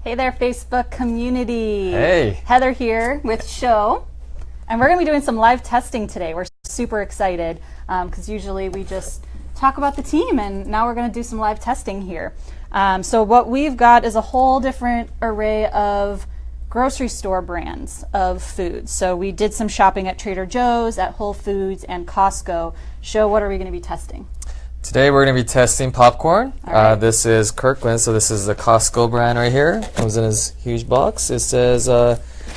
Hey there, Facebook community. Hey. Heather here with Show. And we're going to be doing some live testing today. We're super excited because usually we just talk about the team, and now we're going to do some live testing here. So what we've got is a whole different array of grocery store brands of foods. So we did some shopping at Trader Joe's, at Whole Foods, and Costco. Show, what are we going to be testing? Today we're going to be testing popcorn. Right. This is Kirkland, so this is the Costco brand right here. Comes in this huge box. It says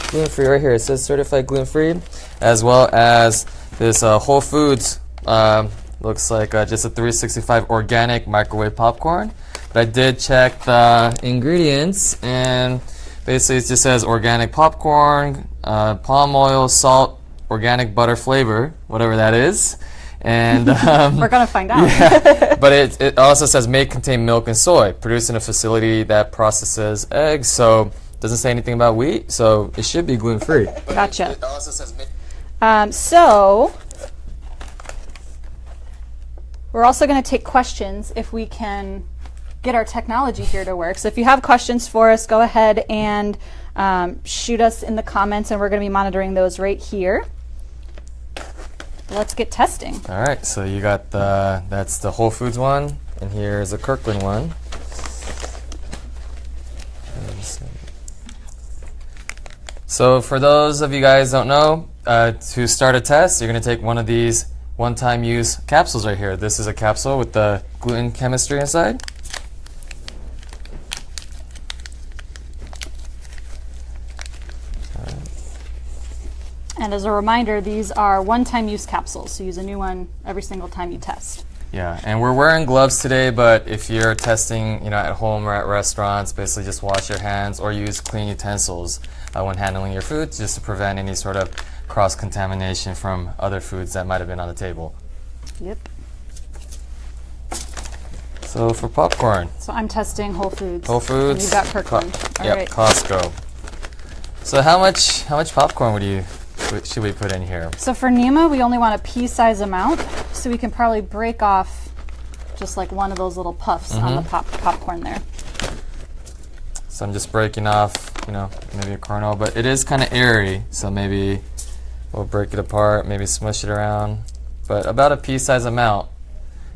gluten-free right here. It says certified gluten-free, as well as this Whole Foods. Looks like just a 365 organic microwave popcorn. But I did check the ingredients, and basically it just says organic popcorn, palm oil, salt, organic butter flavor, whatever that is. And we're going to find out. Yeah, but it also says may contain milk and soy, produced in a facility that processes eggs. So it doesn't say anything about wheat, so it should be gluten-free. Gotcha. It also says so we're also going to take questions if we can get our technology here to work. So if you have questions for us, go ahead and shoot us in the comments, and we're going to be monitoring those right here. Let's get testing. All right, so you got that's the Whole Foods one, and here's the Kirkland one. So for those of you guys who don't know, to start a test, you're going to take one of these one-time use capsules right here. This is a capsule with the gluten chemistry inside. And as a reminder, these are one-time use capsules, so use a new one every single time you test. Yeah, and we're wearing gloves today, but if you're testing, at home or at restaurants, basically just wash your hands or use clean utensils when handling your food, just to prevent any sort of cross-contamination from other foods that might have been on the table. Yep. So for popcorn. So I'm testing Whole Foods. Whole Foods. And you've got Kirkland. Yep, right. Costco. So how much popcorn should we put in here? So for NEMA, we only want a pea-size amount, so we can probably break off just like one of those little puffs on the popcorn there. So I'm just breaking off, maybe a kernel, but it is kind of airy, so maybe we'll break it apart, maybe smush it around. But about a pea-size amount.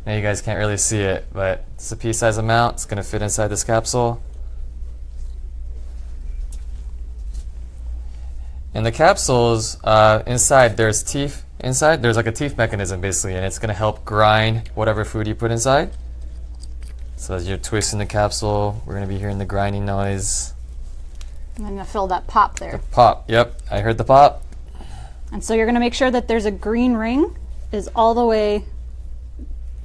Now you guys can't really see it, but it's a pea-size amount. It's going to fit inside this capsule. In the capsules, inside there's teeth. Inside there's like a teeth mechanism basically, and it's going to help grind whatever food you put inside. So as you're twisting the capsule, we're going to be hearing the grinding noise. And I'm going to fill that pop there. The pop, yep, I heard the pop. And so you're going to make sure that there's a green ring is all the way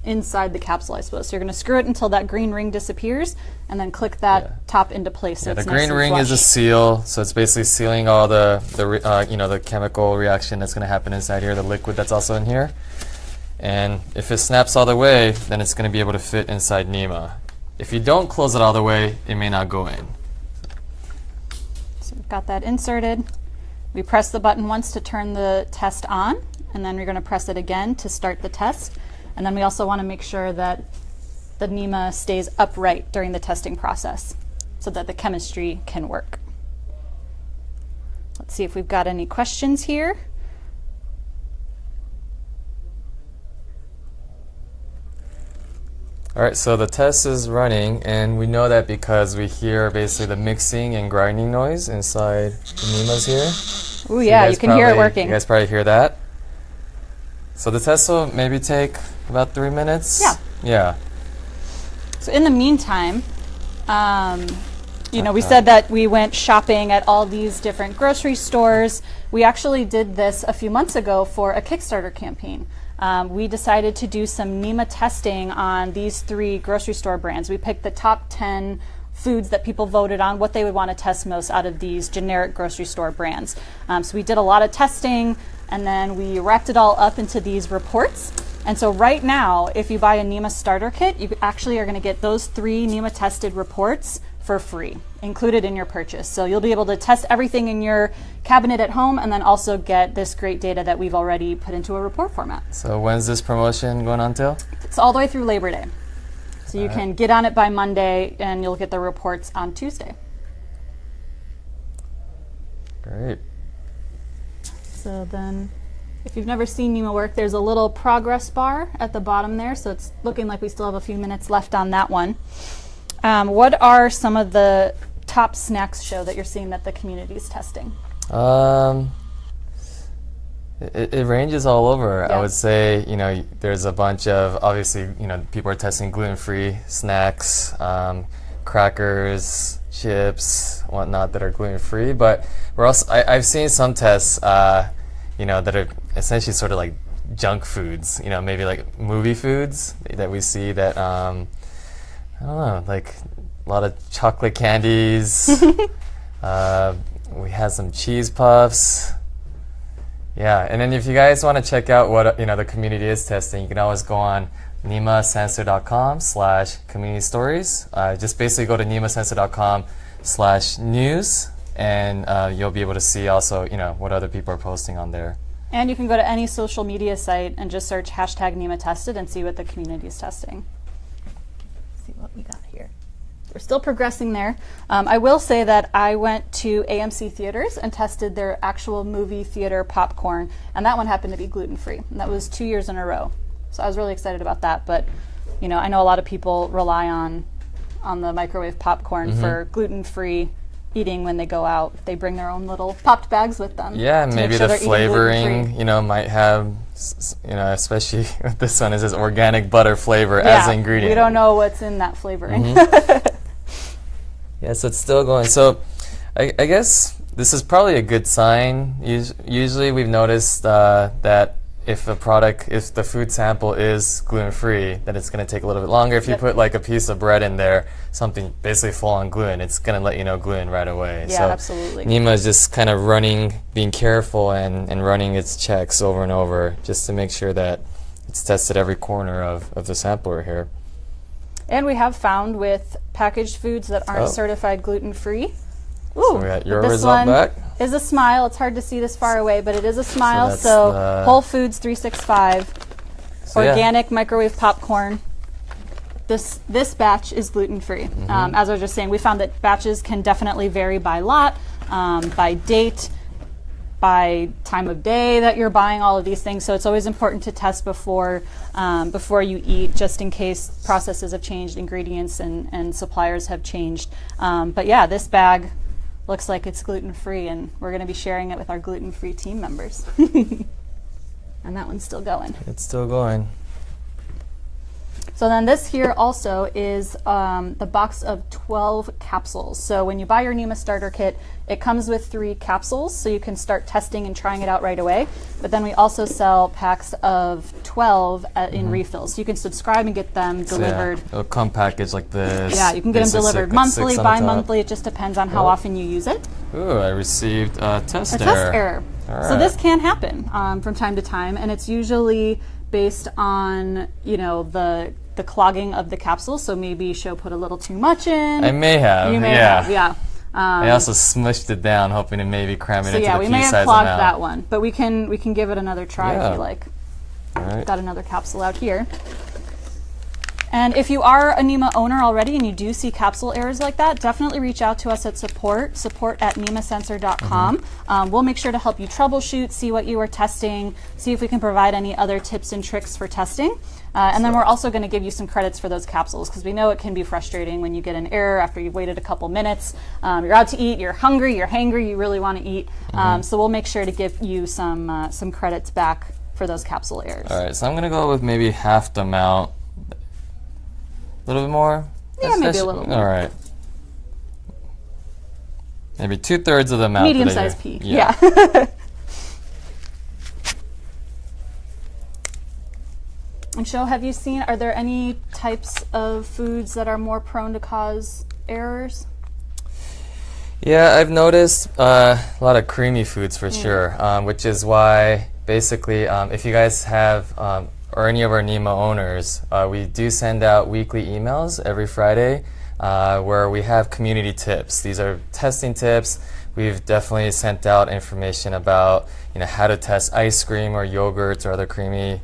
inside the capsule, I suppose. So you're going to screw it until that green ring disappears, and then click that top into place. So the it's green nice and ring flush. is a seal, so it's basically sealing all the chemical reaction that's going to happen inside here, the liquid that's also in here. And if it snaps all the way, then it's going to be able to fit inside NEMA. If you don't close it all the way, it may not go in. So we've got that inserted. We press the button once to turn the test on, and then we're going to press it again to start the test. And then we also want to make sure that the NEMA stays upright during the testing process so that the chemistry can work. Let's see if we've got any questions here. All right, so the test is running, and we know that because we hear basically the mixing and grinding noise inside the NEMAs here. Oh yeah, you can hear it working. You guys probably hear that. So the test will maybe take about 3 minutes. Yeah. Yeah. So in the meantime, we said that we went shopping at all these different grocery stores. We actually did this a few months ago for a Kickstarter campaign. We decided to do some NEMA testing on these 3 grocery store brands. We picked the top 10 foods that people voted on, what they would want to test most out of these generic grocery store brands. So we did a lot of testing, and then we wrapped it all up into these reports. And so right now, if you buy a NEMA starter kit, you actually are going to get those 3 NEMA tested reports for free, included in your purchase. So you'll be able to test everything in your cabinet at home, and then also get this great data that we've already put into a report format. So when's this promotion going on till? It's all the way through Labor Day. So you can get on it by Monday, and you'll get the reports on Tuesday. right. So then, if you've never seen NEMA work, there's a little progress bar at the bottom there, so it's looking like we still have a few minutes left on that one. What are some of the top snacks show that you're seeing that the community is testing? It ranges all over. Yeah. I would say, you know, there's a bunch of, obviously, you know, people are testing gluten-free snacks, crackers, chips, whatnot that are gluten-free. But we're also, I've seen some tests, you know, that are essentially sort of like junk foods. You know, maybe like movie foods that we see that, I don't know, like a lot of chocolate candies. We had some cheese puffs. Yeah, and then if you guys want to check out what the community is testing, you can always go on nemasensor.com/community stories. Just basically go to nemasensor.com/news, and you'll be able to see also what other people are posting on there. And you can go to any social media site and just search #NEMA tested and see what the community is testing. Let's see what we got here. We're still progressing there. I will say that I went to AMC Theaters and tested their actual movie theater popcorn, and that one happened to be gluten-free. And that was 2 years in a row. So I was really excited about that. But I know a lot of people rely on the microwave popcorn for gluten-free eating when they go out. They bring their own little popped bags with them. Yeah, maybe the flavoring, might have, especially with this one, is this organic butter flavor as an ingredient. We don't know what's in that flavoring. Yeah, so it's still going. So I guess this is probably a good sign. Usually we've noticed that if the food sample is gluten-free, then it's going to take a little bit longer. If you put like a piece of bread in there, something basically full on gluten, it's going to let you know gluten right away. Yeah, so absolutely. NEMA is just kind of being careful and running its checks over and over just to make sure that it's tested every corner of the sampler here. And we have found with packaged foods that aren't certified gluten-free. So we got your result back. Is a smile. It's hard to see this far away, but it is a smile. So So Whole Foods 365, organic microwave popcorn. This batch is gluten-free. As I was just saying, we found that batches can definitely vary by lot, by date, by time of day that you're buying all of these things. So it's always important to test before you eat, just in case processes have changed, ingredients and suppliers have changed. But yeah, this bag looks like it's gluten-free, and we're going to be sharing it with our gluten-free team members. And that one's still going. It's still going. So then this here also is the box of 12 capsules. So when you buy your NEMA starter kit, it comes with 3 capsules, so you can start testing and trying it out right away. But then we also sell packs of 12 in refills. So you can subscribe and get them delivered. Yeah, it'll come packaged like this. Yeah, you can get them delivered monthly, bi-monthly. It just depends on how often you use it. Ooh, I received a test error. Test error. All So right. this can happen from time to time, and it's usually based on the clogging of the capsule. So maybe Sho put a little too much in. I may have. You may have, yeah. I also smushed it down, hoping to maybe cram it into the we may pea-size have clogged amount. that one, but we can give it another try if you like. All right. Got another capsule out here. And if you are a NEMA owner already and you do see capsule errors like that, definitely reach out to us at support@nemasensor.com. We'll make sure to help you troubleshoot, see what you are testing, see if we can provide any other tips and tricks for testing. And then we're also going to give you some credits for those capsules, because we know it can be frustrating when you get an error after you've waited a couple minutes. You're out to eat, you're hungry, you're hangry, you really want to eat. So we'll make sure to give you some credits back for those capsule errors. All right, so I'm going to go with maybe half the amount. A little bit more? Yeah, maybe a little more. All right. Maybe 2/3 of the amount. Medium-sized pea. Yeah. And Sho, have you seen, are there any types of foods that are more prone to cause errors? Yeah, I've noticed a lot of creamy foods for sure, which is why basically if you guys have or any of our NEMA owners, we do send out weekly emails every Friday where we have community tips. These are testing tips. We've definitely sent out information about how to test ice cream or yogurts or other creamy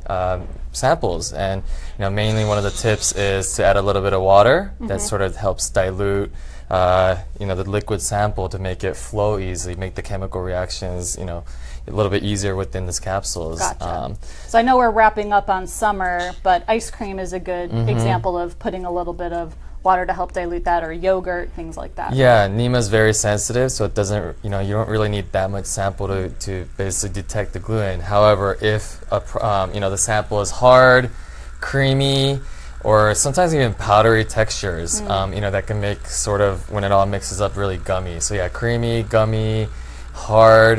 samples. And mainly one of the tips is to add a little bit of water. That sort of helps dilute the liquid sample to make it flow easily, make the chemical reactions a little bit easier within these capsules. Gotcha. So I know we're wrapping up on summer, but ice cream is a good example of putting a little bit of water to help dilute that, or yogurt, things like that. Yeah, NEMA is very sensitive, so it doesn't, you don't really need that much sample to basically detect the gluten. However, if the sample is hard, creamy, or sometimes even powdery textures, that can make sort of, when it all mixes up, really gummy. So yeah, creamy, gummy, hard,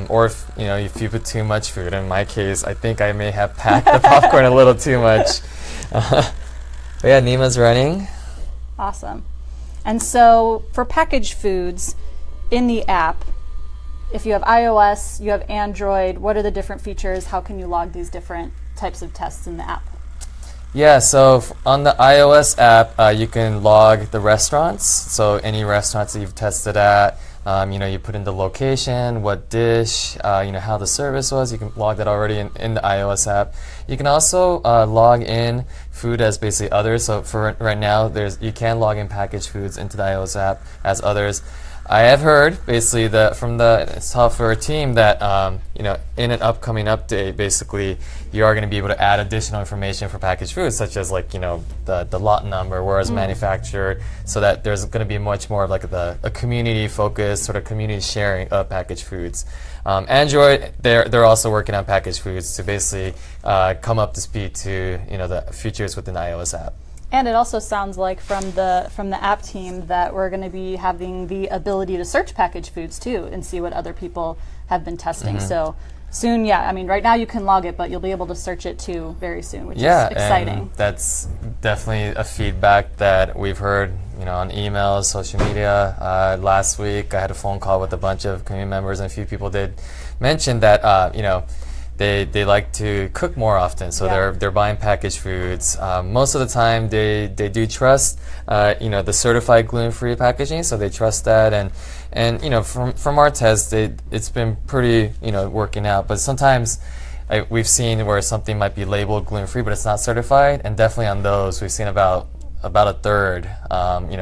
or if you put too much food. In my case, I think I may have packed the popcorn a little too much. But yeah, NEMA's running. Awesome. And so for packaged foods in the app, if you have iOS, you have Android, what are the different features? How can you log these different types of tests in the app? Yeah, so on the iOS app, you can log the restaurants. So any restaurants that you've tested at, you put in the location, what dish, how the service was. You can log that already in the iOS app. You can also log in food as basically others. So for right now, you can log in packaged foods into the iOS app as others. I have heard basically from the software team that in an upcoming update, basically you are going to be able to add additional information for packaged foods, such as the lot number, where it's manufactured, so that there's going to be much more of like a community focused sort of community sharing of packaged foods. Android, they're also working on packaged foods to basically come up to speed to the features within the iOS app. And it also sounds like from the app team that we're going to be having the ability to search packaged foods too and see what other people have been testing. So soon, yeah, I mean, right now you can log it, but you'll be able to search it too very soon, which is exciting. And that's definitely a feedback that we've heard, on emails, social media. Last week, I had a phone call with a bunch of community members, and a few people did mention that, they like to cook more often, so they're buying packaged foods. Most of the time, they do trust the certified gluten-free packaging, so they trust that. And from our tests, it's been pretty working out. But sometimes we've seen where something might be labeled gluten-free, but it's not certified. And definitely on those, we've seen about a third,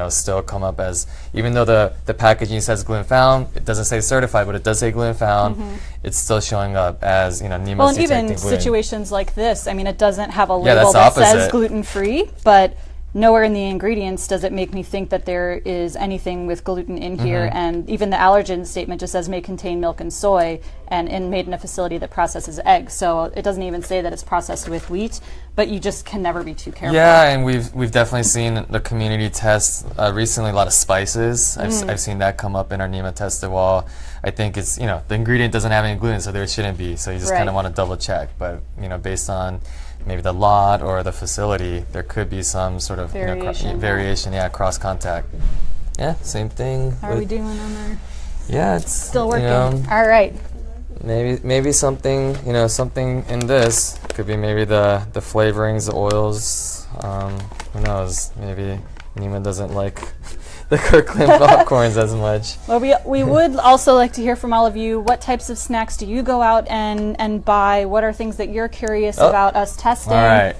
still come up as, even though the packaging says gluten found, it doesn't say certified, but it does say gluten found. It's still showing up as NEMA. Well, and even gluten. Situations like this, I mean, it doesn't have a label that says gluten free, but nowhere in the ingredients does it make me think that there is anything with gluten in here. And even the allergen statement just says may contain milk and soy, and made in a facility that processes eggs. So it doesn't even say that it's processed with wheat, but you just can never be too careful. Yeah, and we've definitely seen the community tests recently, a lot of spices. I've seen that come up in our NEMA tested wall. I think it's, the ingredient doesn't have any gluten, so there shouldn't be. So you just kind of want to double check. But, based on maybe the lot or the facility, there could be some sort of variation, cross contact. Yeah, same thing. How are we doing on there? Yeah, it's still working. All right. Maybe something, something in this could be maybe the flavorings, the oils. Who knows? Maybe NEMA doesn't like the Kirkland popcorns as much. Well, we would also like to hear from all of you. What types of snacks do you go out and buy? What are things that you're curious about us testing? All right.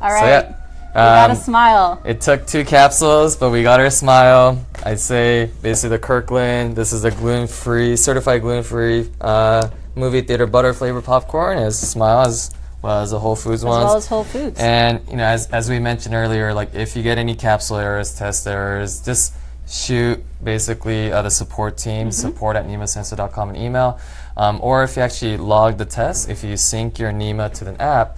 So, yeah, we got a smile. It took 2 capsules, but we got our smile. I'd say basically the Kirkland. This is a gluten-free, certified gluten-free movie theater butter flavored popcorn. It's a smile as well as the Whole Foods ones. As well as Whole Foods. And as we mentioned earlier, like if you get any capsule errors, test errors, just shoot basically the support team, support@nemasensor.com, an email. Or if you actually log the test, if you sync your NEMA to the app,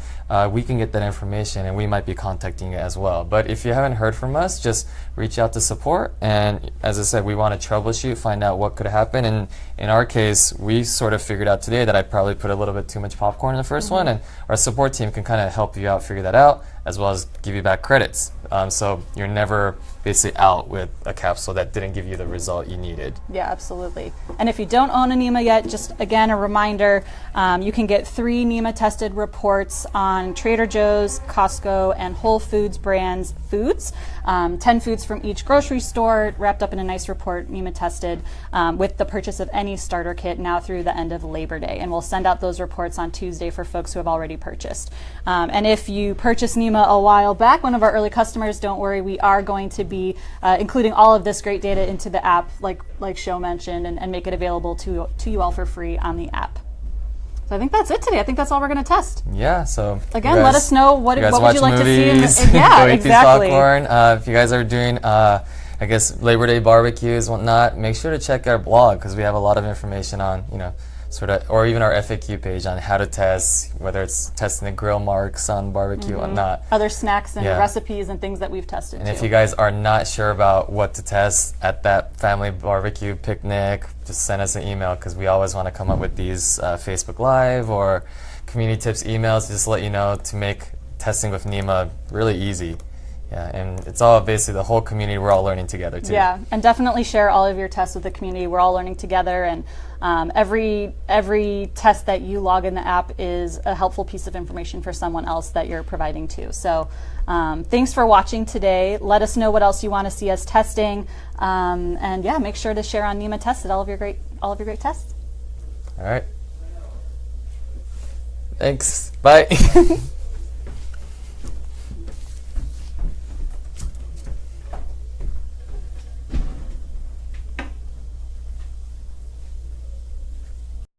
we can get that information and we might be contacting you as well. But if you haven't heard from us, just reach out to support. And as I said, we want to troubleshoot, find out what could happen. And in our case, we sort of figured out today that I probably put a little bit too much popcorn in the first one, and our support team can kind of help you out, figure that out. as well as give you back credits. So you're never basically out with a capsule that didn't give you the result you needed. Yeah, absolutely. And if you don't own a NEMA yet, just again a reminder, you can get 3 NEMA tested reports on Trader Joe's, Costco, and Whole Foods brands foods. 10 foods from each grocery store wrapped up in a nice report, NEMA tested, with the purchase of any starter kit now through the end of Labor Day. And we'll send out those reports on Tuesday for folks who have already purchased. And if you purchased NEMA a while back, one of our early customers, don't worry, we are going to be including all of this great data into the app, like Sho mentioned, and make it available to you all for free on the app. So I think that's it today. I think that's all we're going to test. Yeah, so again, let us know what would you like movies, to see in the, yeah, go eat exactly. these popcorn. If you guys are doing I guess Labor Day barbecues, whatnot, make sure to check our blog because we have a lot of information on, sort of, or even our FAQ page on how to test, whether it's testing the grill marks on barbecue or not. Other snacks and recipes and things that we've tested And too. if you guys are not sure about what to test at that family barbecue picnic, just send us an email because we always want to come up with these Facebook Live or community tips emails just to let you know to make testing with NEMA really easy. Yeah, and it's all basically the whole community. We're all learning together too. Yeah, and definitely share all of your tests with the community. We're all learning together, and every test that you log in the app is a helpful piece of information for someone else that you're providing to. So thanks for watching today. Let us know what else you want to see us testing, and yeah, make sure to share on NEMA Tested all of your great tests. All right. Thanks. Bye.